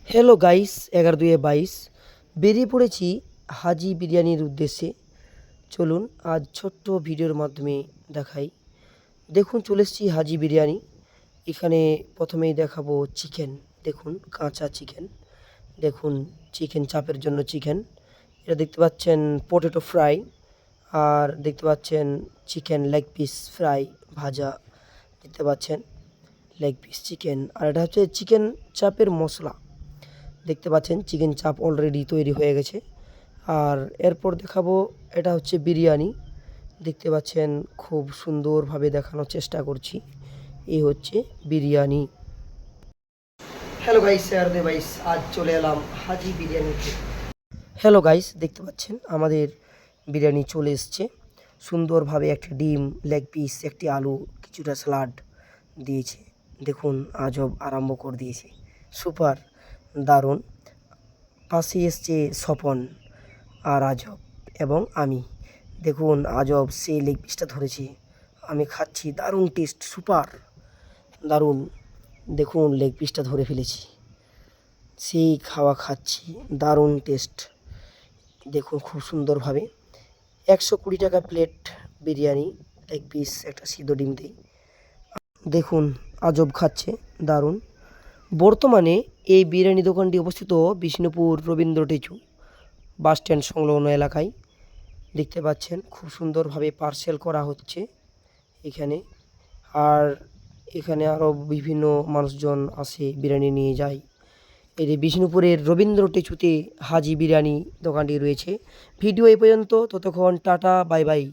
Hello guys, 11/2/22 বেরিয়ে পড়েছি হাজি বিরিয়ানির উদ্দেশ্যে। চলুন আজ ছোট্ট ভিডিওর মাধ্যমে দেখাই। দেখুন চলে এসেছি হাজি বিরিয়ানি। এখানে প্রথমেই দেখাবো চিকেন। দেখুন কাঁচা চিকেন। দেখুন চিকেন চাপের জন্য চিকেন। এটা দেখতে পাচ্ছেন পটেটো ফ্রাই। আর দেখতে পাচ্ছেন চিকেন লেগ পিস ফ্রাই ভাজা। দেখতে পাচ্ছেন লেগ পিস চিকেন। আর এটা হচ্ছে চিকেন চাপের মশলা। দেখতে পাচ্ছেন চিকেন চাপ অলরেডি তৈরি হয়ে গেছে। আর এরপর দেখাবো এটা হচ্ছে বিরিয়ানি। দেখতে পাচ্ছেন খুব সুন্দরভাবে দেখানোর চেষ্টা করছি। এই হচ্ছে বিরিয়ানি। হ্যালো গাইস, ভাইস আজ চলে এলাম হাজি বিরিয়ানিতে। হ্যালো গাইস, দেখতে পাচ্ছেন আমাদের বিরিয়ানি চলে এসছে। সুন্দরভাবে একটা ডিম, লেগ পিস, একটি আলু, কিছুটা স্যালাড দিয়েছে। দেখুন আজব আরম্ভ করে দিয়েছে। সুপার, দারুণ। পাশে এসছে স্বপন আর আজব এবং আমি। দেখুন আজব সেই লেগ পিসটা ধরেছি, আমি খাচ্ছি। দারুণ টেস্ট, সুপার, দারুণ। দেখুন লেগ পিসটা ধরে ফেলেছি, সেই খাওয়া খাচ্ছি, দারুণ টেস্ট। দেখুন খুব সুন্দরভাবে 120 টাকা প্লেট বিরিয়ানি, লেগ পিস, একটা সিদ্ধ ডিম দিই। দেখুন আজব খাচ্ছে, দারুণ। বর্তমানে এই বিরিয়ানি দোকানটি অবস্থিত Bishnupur Rabindra tissue bus stand সংলগ্ন এলাকায়। দেখতে পাচ্ছেন খুব সুন্দরভাবে পার্সেল করা হচ্ছে এখানে। আর এখানে আরও বিভিন্ন মানুষজন আসে, বিরিয়ানি নিয়ে যায়। এই যে বিষ্ণুপুরের রবীন্দ্র টিচুতে হাজি বিরিয়ানি দোকানটি রয়েছে। ভিডিও এই পর্যন্ত, ততক্ষণ টাটা, বাই বাই।